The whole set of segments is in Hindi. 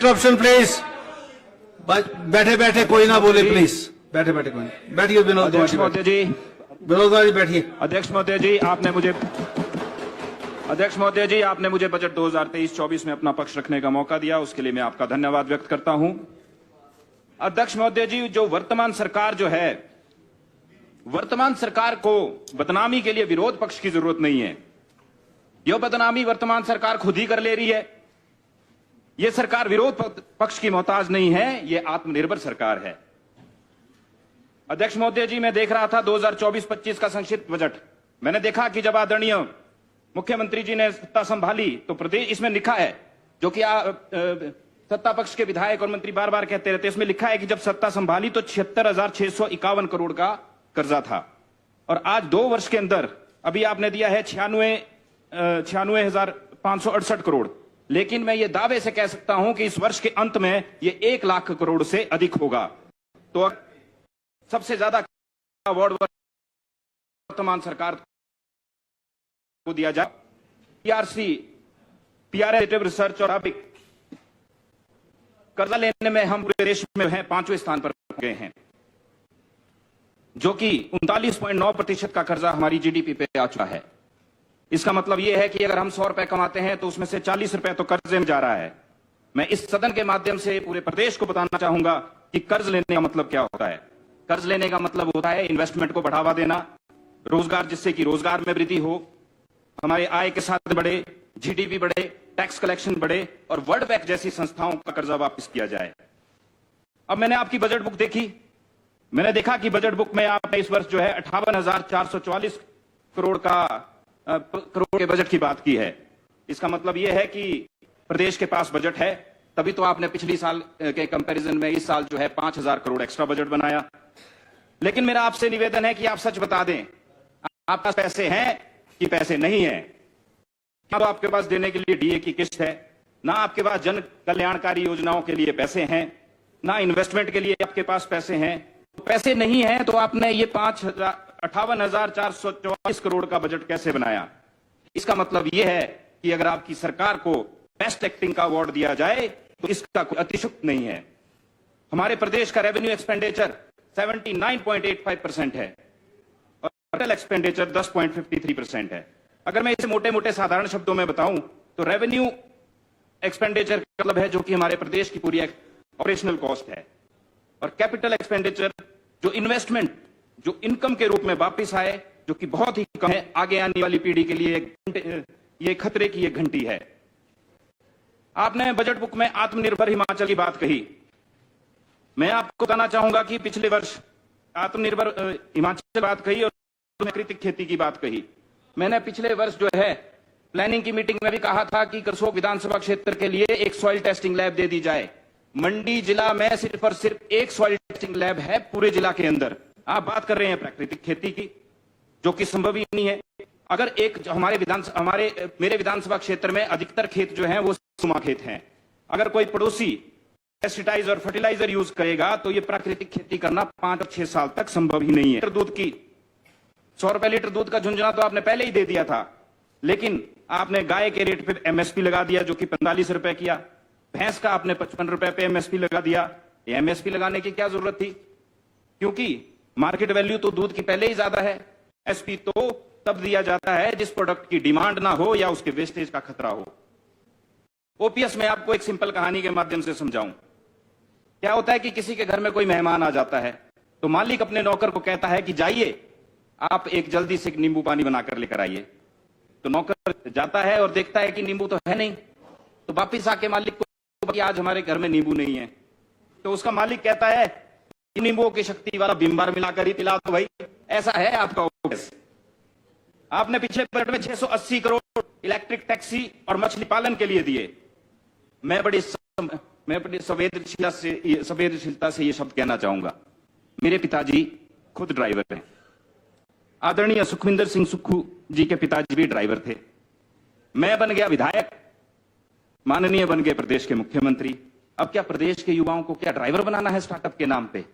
Interruption please. बैठे बैठे कोई ना बोले प्लीज। बैठे बैठे कोई नहीं। बैठिए विनोद महोदय जी। विनोद जी बैठिए। अध्यक्ष महोदय जी, आपने मुझे बजट 2023-24 में अपना पक्ष रखने का मौका दिया, उसके लिए मैं आपका धन्यवाद व्यक्त करता हूं। अध्यक्ष महोदय जी, जो वर्तमान सरकार जो है, वर्तमान सरकार को बदनामी के लिए विरोध पक्ष की जरूरत नहीं है। यह बदनामी वर्तमान सरकार खुद ही कर ले रही है। यह सरकार विरोध पक्ष की मोहताज नहीं है, यह आत्मनिर्भर सरकार है। अध्यक्ष महोदय जी, मैं देख रहा था 2024-25 का संक्षिप्त बजट। मैंने देखा कि जब आदरणीय मुख्यमंत्री जी ने सत्ता संभाली तो प्रदेश, इसमें लिखा है, जो कि सत्ता पक्ष के विधायक और मंत्री बार बार कहते रहते, इसमें लिखा है कि जब सत्ता संभाली तो 76,651 करोड़ का कर्जा था, और आज 2 वर्ष के अंदर अभी आपने दिया है 96,568 करोड़। लेकिन मैं ये दावे से कह सकता हूं कि इस वर्ष के अंत में ये 1 लाख करोड़ से अधिक होगा। तो सबसे ज्यादा अवार्ड वर्तमान सरकार को दिया जाए। पीआरसी रिसर्च और कर्जा लेने में हम पूरे देश में हैं 5वें स्थान पर गए हैं, जो कि 39.9% का कर्जा हमारी जीडीपी पे आ चुका है। इसका मतलब यह है कि अगर हम 100 रुपए कमाते हैं तो उसमें से 40 रुपए तो कर्जे में जा रहा है। मैं इस सदन के माध्यम से पूरे प्रदेश को बताना चाहूंगा कि कर्ज लेने का मतलब क्या होता है। कर्ज लेने का मतलब होता है इन्वेस्टमेंट को बढ़ावा देना, रोजगार, जिससे कि रोजगार में वृद्धि हो, हमारे आय के साथ बढ़े, जीडीपी बढ़े, टैक्स कलेक्शन बढ़े और वर्ल्ड बैंक जैसी संस्थाओं का कर्जा वापस किया जाए। अब मैंने आपकी बजट बुक देखी, मैंने देखा कि बजट बुक में आपने इस वर्ष जो है 58,444 करोड़ के बजट की बात की है। इसका मतलब यह है कि प्रदेश के पास बजट है, तभी तो आपने पिछली साल के कंपैरिजन में इस साल जो है 5,000 करोड़ एक्स्ट्रा बजट बनाया। लेकिन मेरा आपसे निवेदन है कि आप सच बता दें, आपके पास पैसे हैं कि पैसे नहीं है। ना तो आपके पास देने के लिए डीए की किस्त है, ना आपके पास जन कल्याणकारी योजनाओं के लिए पैसे हैं, ना इन्वेस्टमेंट के लिए आपके पास पैसे हैं। पैसे नहीं है तो आपने ये 58,444 करोड़ का बजट कैसे बनाया? इसका मतलब यह है कि अगर आपकी सरकार को बेस्ट एक्टिंग का अवार्ड दिया जाए तो इसका कोई अतिशयोक्ति नहीं है। हमारे प्रदेश का रेवेन्यू एक्सपेंडिचर 79.85% है और टोटल एक्सपेंडिचर 10.53% है। अगर मैं इसे मोटे मोटे साधारण शब्दों में बताऊं तो रेवेन्यू एक्सपेंडिचर का मतलब है जो कि हमारे प्रदेश की पूरी ऑपरेशनल कॉस्ट है, और कैपिटल एक्सपेंडिचर जो इन्वेस्टमेंट, जो इनकम के रूप में वापस आए, जो कि बहुत ही कम है, आगे आने वाली पीढ़ी के लिए ये खतरे की एक घंटी है। आपने बजट बुक में आत्मनिर्भर हिमाचल की बात कही। मैं आपको बताना चाहूंगा कि पिछले वर्ष आत्मनिर्भर हिमाचल बात कही और प्राकृतिक खेती की बात कही। मैंने पिछले वर्ष जो है प्लानिंग की मीटिंग में भी कहा था कि करसोग विधानसभा क्षेत्र के लिए एक सॉइल टेस्टिंग लैब दे दी जाए। मंडी जिला में सिर्फ और सिर्फ एक सॉइल टेस्टिंग लैब है पूरे जिला के अंदर। आप बात कर रहे हैं प्राकृतिक खेती की, जो कि संभव ही नहीं है। अगर एक मेरे विधानसभा क्षेत्र में अधिकतर खेत जो हैं वो सुमा खेत हैं। अगर कोई पड़ोसी पेस्टिसाइड और फर्टिलाइजर यूज करेगा तो ये प्राकृतिक खेती करना 5 और 6 साल तक संभव ही नहीं है। दूध की 100 रुपए लीटर दूध का झुंझुना तो आपने पहले ही दे दिया था, लेकिन आपने गाय के रेट पे एमएसपी लगा दिया जो कि 45 रुपए किया। भैंस का आपने 55 रुपए पे एमएसपी लगा दिया। एमएसपी लगाने की क्या जरूरत थी? क्योंकि मार्केट वैल्यू तो दूध की पहले ही ज्यादा है। एसपी तो तब दिया जाता है जिस प्रोडक्ट की डिमांड ना हो या उसके वेस्टेज का खतरा हो। ओपीएस में आपको एक सिंपल कहानी के माध्यम से समझाऊं। क्या होता है कि किसी के घर में कोई मेहमान आ जाता है तो मालिक अपने नौकर को कहता है कि जाइए आप एक जल्दी से नींबू पानी बनाकर लेकर आइए। तो नौकर जाता है और देखता है कि नींबू तो है नहीं, तो वापिस आके मालिक को कि आज हमारे घर में नींबू नहीं है। तो उसका मालिक कहता है कि नींबुओं की शक्ति वाला बिम्बार मिलाकर ही पिला दो भाई। ऐसा है आपका ओपीएस। आपने पिछले बजट में 680 करोड़ इलेक्ट्रिक टैक्सी और मछली पालन के लिए दिए। मैं बड़ी संवेदनशीलता से ये शब्द कहना चाहूंगा। मेरे पिताजी खुद ड्राइवर हैं। आदरणीय सुखविंदर सिंह सुक्खू जी के पिताजी भी ड्राइवर थे। मैं बन गया विधायक, माननीय बन गए प्रदेश के मुख्यमंत्री। अब क्या प्रदेश के युवाओं को क्या ड्राइवर बनाना है स्टार्टअप के नाम पे?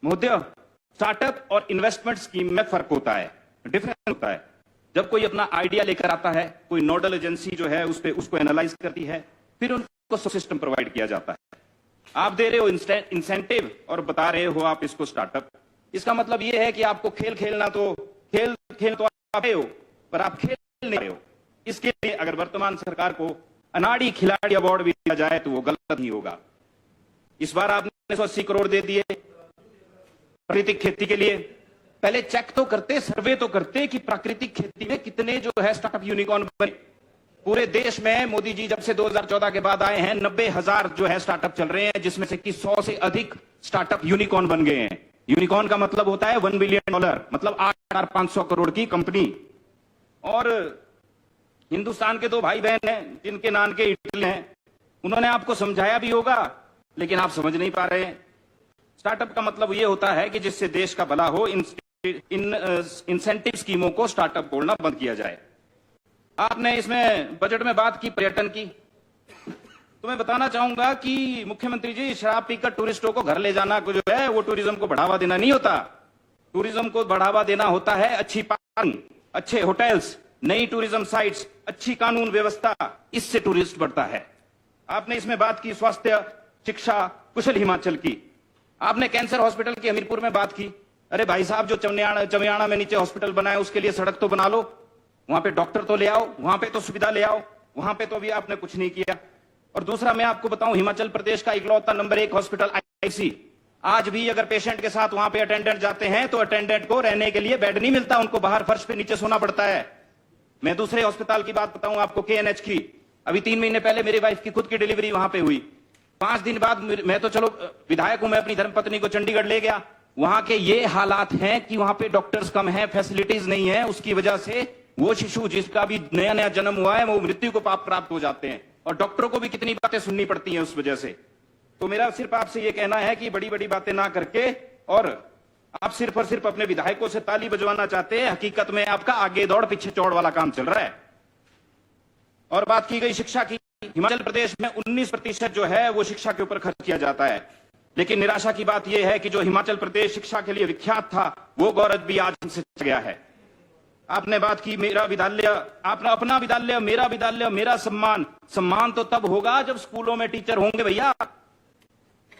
महोदय, स्टार्टअप और इन्वेस्टमेंट स्कीम में फर्क होता है, डिफरेंस होता है। जब कोई अपना आइडिया लेकर आता है, कोई नोडल एजेंसी जो है उसको एनालाइज करती है, फिर उन को सिस्टम प्रोवाइड किया जाता है। आप दे रहे हो इंसेंटिव और बता रहे हो आप इसको स्टार्टअप। इसका मतलब यह है कि आपको खेल तो आप रहे हो, पर आप खेल नहीं रहे हो। इसके लिए अगर वर्तमान सरकार को अनाड़ी खिलाड़ी अवार्ड भी दिया जाए तो वो गलत नहीं होगा। इस बार आपने 180 करोड़ दे दिए प्राकृतिक खेती के लिए। पहले चेक तो करते, सर्वे तो करते कि प्राकृतिक खेती में कितने जो है स्टार्टअप यूनिकॉर्न बने। पूरे देश में मोदी जी जब से 2014 के बाद आए हैं 90,000 जो है स्टार्टअप चल रहे हैं, जिसमें से कि 100 से अधिक स्टार्टअप यूनिकॉर्न बन गए हैं। यूनिकॉर्न का मतलब होता है $1 बिलियन, मतलब 8,500 करोड़ की कंपनी। और हिंदुस्तान के दो भाई बहन हैं जिनके नाम के इटली हैं, उन्होंने आपको समझाया भी होगा लेकिन आप समझ नहीं पा रहे हैं। स्टार्टअप का मतलब यह होता है कि जिससे देश का भला हो, इंसेंटिव स्कीमों को स्टार्टअप बोलना बंद किया जाए। आपने इसमें बजट में बात की पर्यटन की, तो मैं बताना चाहूंगा कि मुख्यमंत्री जी, शराब पीकर टूरिस्टों को घर ले जाना जो है वो टूरिज्म को बढ़ावा देना नहीं होता। टूरिज्म को बढ़ावा देना होता है अच्छी पार्किंग, अच्छे होटल्स, नई टूरिज्म साइट्स, अच्छी कानून व्यवस्था, इससे टूरिस्ट बढ़ता है। आपने इसमें बात की स्वास्थ्य, शिक्षा, कुशल हिमाचल की। आपने कैंसर हॉस्पिटल की हमीरपुर में बात की। अरे भाई साहब, जो चमियाना में नीचे हॉस्पिटल बनाए उसके लिए सड़क तो बना लो, वहां पे डॉक्टर तो ले आओ, वहां पे तो सुविधा ले आओ, वहां पे तो भी आपने कुछ नहीं किया। और दूसरा मैं आपको बताऊं, हिमाचल प्रदेश का इकलौता नंबर 1 हॉस्पिटल आईसी, आज भी अगर पेशेंट के साथ वहां पे अटेंडेंट जाते हैं तो अटेंडेंट को रहने के लिए बेड नहीं मिलता, उनको बाहर फर्श पे नीचे सोना पड़ता है। मैं दूसरे अस्पताल की बात बताऊं आपको, KNH की। अभी 3 महीने पहले मेरी वाइफ की खुद की डिलीवरी वहां पे हुई। 5 दिन बाद मैं तो चलो विधायक हूं, मैं अपनी धर्मपत्नी को चंडीगढ़ ले गया। वहां के ये हालात हैं कि वहां पे डॉक्टर्स कम है, फैसिलिटीज नहीं है, उसकी वजह से वो शिशु जिसका भी नया जन्म हुआ है वो मृत्यु को प्राप्त हो जाते हैं, और डॉक्टरों को भी कितनी बातें सुननी पड़ती हैं उस वजह से। तो मेरा सिर्फ आपसे ये कहना है कि बड़ी बड़ी बातें ना करके, और आप सिर्फ और सिर्फ अपने विधायकों से ताली बजवाना चाहते हैं, हकीकत में आपका आगे दौड़ पीछे चौड़ वाला काम चल रहा है। और बात की गई शिक्षा की, हिमाचल प्रदेश में 19% जो है वो शिक्षा के ऊपर खर्च किया जाता है, लेकिन निराशा की बात यह है कि जो हिमाचल प्रदेश शिक्षा के लिए विख्यात था वो गौरव भी आज हमसे चला गया है। आपने बात की मेरा विद्यालय, आपने अपना विद्यालय, मेरा सम्मान। सम्मान तो तब होगा जब स्कूलों में टीचर होंगे भैया।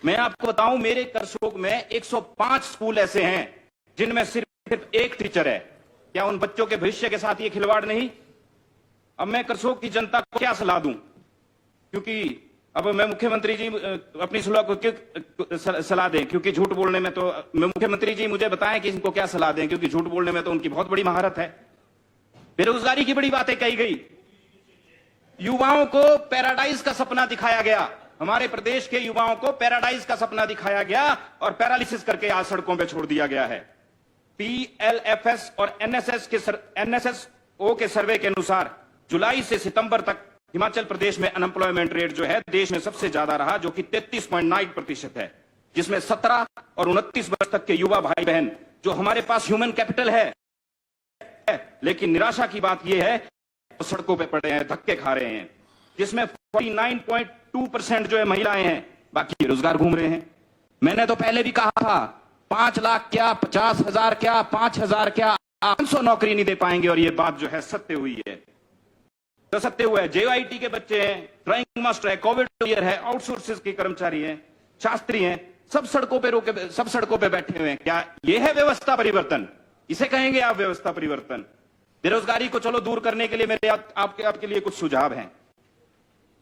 मैं आपको बताऊं, मेरे करसोग में 105 स्कूल ऐसे हैं जिनमें सिर्फ एक टीचर है। क्या उन बच्चों के भविष्य के साथ ये खिलवाड़ नहीं? अब मैं करसोग की जनता को क्या सलाह दूं, क्योंकि अब मैं मुख्यमंत्री जी अपनी सलाह को क्यों सलाह दें, क्योंकि झूठ बोलने में तो मैं मुख्यमंत्री जी मुझे बताएं कि इनको क्या सलाह दें, क्योंकि झूठ बोलने में तो उनकी बहुत बड़ी महारत है। बेरोजगारी की बड़ी बातें कही गई, युवाओं को पैराडाइज का सपना दिखाया गया, हमारे प्रदेश के युवाओं को पैराडाइज का सपना दिखाया गया और पैरालिसिस करके आज सड़कों पर छोड़ दिया गया है। PLFS और NSSO के सर्वे के अनुसार जुलाई से सितंबर तक हिमाचल प्रदेश में अनएम्प्लॉयमेंट रेट जो है देश में सबसे ज्यादा रहा, जो कि 33.9% है, जिसमें 17 और 29 वर्ष तक के युवा भाई बहन, जो हमारे पास ह्यूमन कैपिटल है, लेकिन निराशा की बात यह है तो सड़कों पे पड़े हैं, धक्के खा रहे हैं, जिसमें 49.2% जो है महिलाएं हैं, बाकी बेरोजगार घूम रहे हैं। मैंने तो पहले भी कहा था 5 लाख क्या, 50,000 क्या, 5,000 क्या, 500 नौकरी नहीं दे पाएंगे, और ये बात जो है सत्य हुई है। तो सत्य हुआ है। JIT के बच्चे हैं, ड्राइंग मास्टर है, कोविड वॉरियर है, आउटसोर्सेज के कर्मचारी हैं, शास्त्री हैं, सब सड़कों पे बैठे हुए हैं। क्या ये है व्यवस्था परिवर्तन? इसे कहेंगे आप व्यवस्था परिवर्तन? बेरोजगारी को चलो दूर करने के लिए मेरे आपके लिए कुछ सुझाव हैं।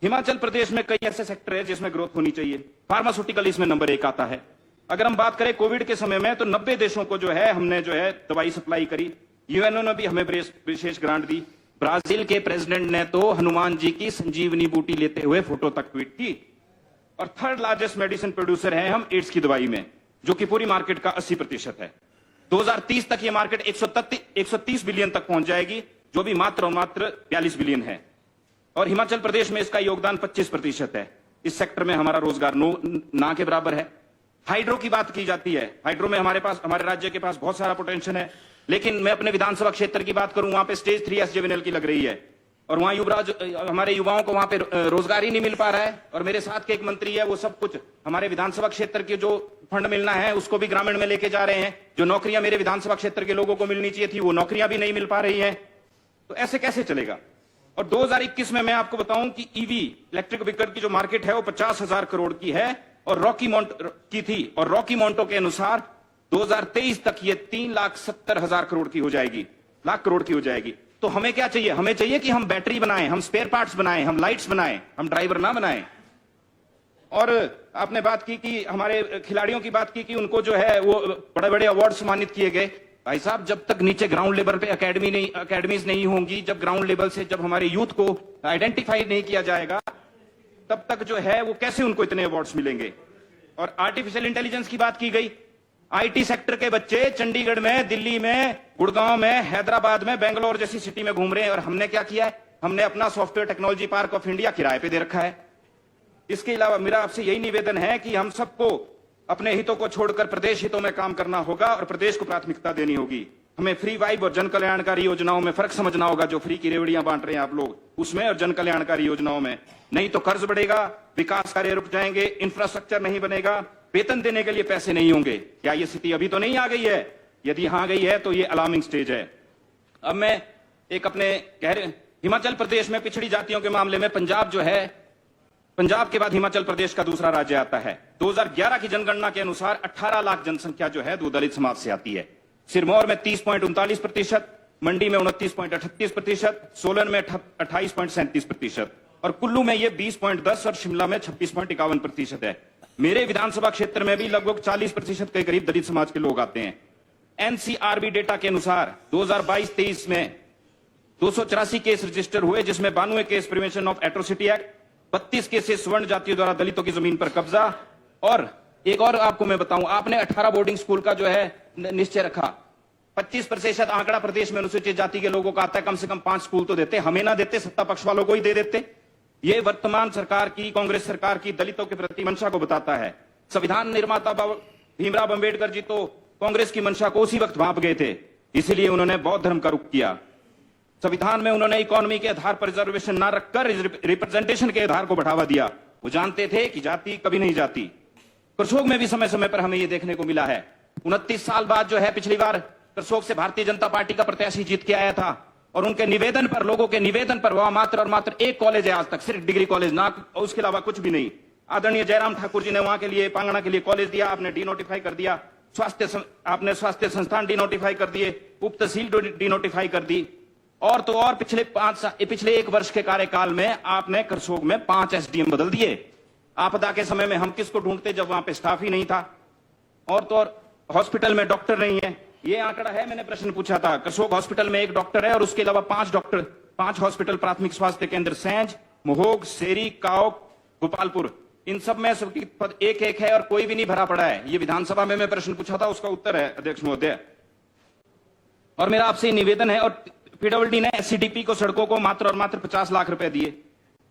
हिमाचल प्रदेश में कई ऐसे सेक्टर है जिसमें ग्रोथ होनी चाहिए। फार्मास्यूटिकल इसमें नंबर 1 आता है। अगर हम बात करें कोविड के समय में तो 90 देशों को जो है हमने जो है दवाई सप्लाई करी। UNO ने भी हमें विशेष ग्रांट दी। ब्राजील के प्रेसिडेंट ने तो हनुमान जी की संजीवनी बूटी लेते हुए फोटो तक ट्वीट की। और 3rd लार्जेस्ट मेडिसिन प्रोड्यूसर हैं हम एड्स की दवाई में, जो कि पूरी मार्केट का 80% है। 2030 तक ये मार्केट 130 बिलियन तक पहुंच जाएगी, जो भी मात्र 42 बिलियन है। और हिमाचल प्रदेश में इसका योगदान 25% है। इस सेक्टर में हमारा रोजगार ना के बराबर है। हाइड्रो की बात की जाती है, हाइड्रो में हमारे राज्य के पास बहुत सारा पोटेंशियल है, लेकिन मैं अपने विधानसभा क्षेत्र की बात करूं, वहां पे स्टेज 3 SJVNL की लग रही है, और वहां हमारे युवाओं को वहां पे रोजगार ही नहीं मिल पा रहा है। और मेरे साथ के एक मंत्री है, वो सब कुछ हमारे विधानसभा क्षेत्र के जो फंड मिलना है उसको भी ग्रामीण में लेके जा रहे हैं। जो नौकरियां मेरे विधानसभा क्षेत्र के लोगों को मिलनी चाहिए थी वो नौकरियां भी नहीं मिल पा रही है। तो ऐसे कैसे चलेगा? और 2021 में मैं आपको बताऊं कि ईवी इलेक्ट्रिक व्हीकल की जो मार्केट है वो 50,000 करोड़ की है और रॉकी मोंटो के अनुसार 2023 तक ये 3,70,000 करोड़ की हो जाएगी, लाख करोड़ की हो जाएगी। तो हमें क्या चाहिए? हमें चाहिए कि हम बैटरी बनाएं, हम स्पेयर पार्ट्स बनाएं, हम लाइट्स बनाएं, हम ड्राइवर ना बनाएं। और आपने बात की कि हमारे खिलाड़ियों की बात की कि उनको जो है वो बड़े बड़े अवार्ड सम्मानित किए गए। भाई साहब, जब तक नीचे ग्राउंड लेवल पे एकेडमीज नहीं होंगी, जब ग्राउंड लेवल से जब हमारे यूथ को आइडेंटिफाई नहीं किया जाएगा, तब तक जो है वो कैसे उनको इतने अवार्ड्स मिलेंगे। और आर्टिफिशियल इंटेलिजेंस की बात की गई। आईटी सेक्टर के बच्चे चंडीगढ़ में, दिल्ली में, गुड़गांव में, हैदराबाद में, बेंगलोर जैसी सिटी में घूम रहे हैं और हमने क्या किया है? हमने अपना software technology park of India किराए पे दे रखा है। इसके अलावा मेरा आपसे यही निवेदन है कि हम सबको अपने हितों को छोड़कर प्रदेश हितों में काम करना होगा और प्रदेश को प्राथमिकता देनी होगी। हमें फ्री वाइब और जन कल्याणकारी योजनाओं में फर्क समझना होगा। जो फ्री की रेवड़ियां बांट रहे हैं आप लोग, उसमें और जन कल्याणकारी योजनाओं में। नहीं तो कर्ज बढ़ेगा, विकास कार्य रुक जाएंगे, इंफ्रास्ट्रक्चर नहीं बनेगा, वेतन देने के लिए पैसे नहीं होंगे। क्या ये स्थिति अभी तो नहीं आ गई है? यदि हाँ गई है तो ये अलार्मिंग स्टेज है। अब मैं एक अपने हिमाचल प्रदेश में पिछड़ी जातियों के मामले में पंजाब जो है, पंजाब के बाद हिमाचल प्रदेश का दूसरा राज्य आता है। 2011 की जनगणना के अनुसार 18 लाख जनसंख्या जो है वो दलित समाज से आती है। सिरमौर में 30.39%, मंडी में 29.38%, सोलन में 28.37% और कुल्लू में ये 20.10 और शिमला में 26.51% है। मेरे विधानसभा क्षेत्र में भी लगभग 40% के करीब दलित समाज के लोग आते हैं। एनसीआरबी डेटा के अनुसार 2022-23 में 284 केस रजिस्टर हुए, जिसमें 92 case prevention of atrocity act, 32 cases स्वर्ण जातियों द्वारा दलितों की जमीन पर कब्जा। और एक और आपको मैं बताऊं, आपने 18 बोर्डिंग स्कूल का जो है निश्चय रखा। 25% आंकड़ा प्रदेश में अनुसूचित जाति के लोगों का आता है। कम से कम 5 स्कूल तो देते, हमें ना देते, सत्ता पक्ष वालों को ही दे देते। ये वर्तमान सरकार की, कांग्रेस सरकार की दलितों के प्रति मंशा को बताता है। संविधान निर्माता भीमराव अंबेडकर जी तो कांग्रेस की मंशा को उसी वक्त भांप गए थे, इसीलिए उन्होंने बौद्ध धर्म का रुख किया। संविधान में उन्होंने इकोनॉमी के आधार पर रिजर्वेशन ना रखकर रिप्रेजेंटेशन के आधार को बढ़ावा दिया। वो जानते थे कि जाति कभी नहीं जाती। करसोग में भी समय समय पर हमें ये देखने को मिला है। 29 साल बाद जो है, पिछली बार करसोग से भारतीय जनता पार्टी का प्रत्याशी जीत के आया था और उनके निवेदन पर, लोगों के निवेदन पर वहां मात्र और मात्र एक कॉलेज है आज तक, सिर्फ डिग्री कॉलेज, ना उसके अलावा कुछ भी नहीं। आदरणीय जयराम ठाकुर जी ने वहां के लिए, पांगणा के लिए कॉलेज दिया, आपने डिनोटिफाई कर दिया। आपने स्वास्थ्य संस्थान डिनोटिफाई कर दिए, उप तहसील डिनोटिफाई कर दी। और तो और पिछले 1 वर्ष के कार्यकाल में आपने करसोग में 5 एसडीएम बदल दिए। आपदा के समय में हम किसको ढूंढते जब वहां पे स्टाफ ही नहीं था। और तो और हॉस्पिटल में डॉक्टर नहीं है। ये आंकड़ा है, मैंने प्रश्न पूछा था। करसोग हॉस्पिटल में 1 डॉक्टर है और उसके अलावा 5 हॉस्पिटल प्राथमिक स्वास्थ्य केंद्र सैंज, मोहोग, सेरी, काओक, गोपालपुर, इन सब में सबकी पद 1-1 है और कोई भी नहीं भरा पड़ा है। ये विधानसभा में मैं प्रश्न पूछा था, उसका उत्तर है अध्यक्ष महोदय। और मेरा आपसे निवेदन है, और पीडब्ल्यूडी ने एससीडीपी को, सड़कों को मात्र और मात्र 50 लाख रुपए दिए।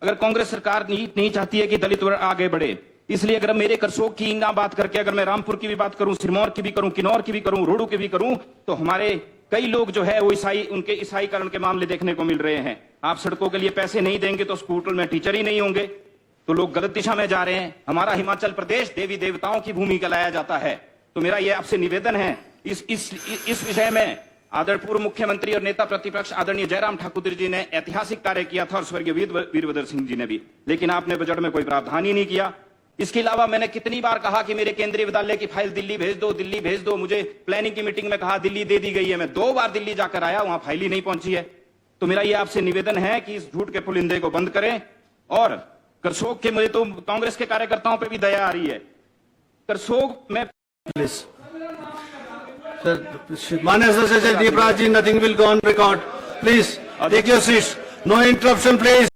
अगर कांग्रेस सरकार नहीं चाहती है कि दलित वर्ग आगे बढ़े, इसलिए अगर मेरे करसोग की ना बात करके अगर मैं रामपुर की भी बात करूं, सिरमौर की भी करूं, किन्नौर की भी करूं, रोहड़ू की भी करूं, तो हमारे कई लोग जो है वो उनके ईसाईकरण के मामले देखने को मिल रहे हैं। आप सड़कों के लिए पैसे नहीं देंगे तो स्कूल में टीचर ही नहीं होंगे, तो लोग गलत दिशा में जा रहे हैं। हमारा हिमाचल प्रदेश देवी देवताओं की भूमि कहलाया जाता है। तो मेरा यह आपसे निवेदन है, इस विषय में आदरणीय पूर्व मुख्यमंत्री और नेता प्रतिपक्ष आदरणीय जयराम ठाकुर जी ने ऐतिहासिक कार्य किया था और स्वर्गीय वीरभद्र सिंह जी ने भी, लेकिन आपने बजट में कोई प्रावधान ही नहीं किया। इसके अलावा मैंने कितनी बार कहा कि मेरे केंद्रीय विद्यालय की फाइल दिल्ली भेज दो, दिल्ली भेज दो। मुझे प्लानिंग की मीटिंग में कहा दिल्ली दे दी गई है। मैं 2 बार दिल्ली जाकर आया, वहां फाइल ही नहीं पहुंची है। तो मेरा यह आपसे निवेदन है कि इस झूठ के पुलिंदे को बंद करें। और करसोग के, मुझे तो कांग्रेस के कार्यकर्ताओं पर भी दया आ रही है। करसोग में please Sir, Manya Sir, Deepraj ji, nothing will go on record. Please, take your seats. No interruption, please.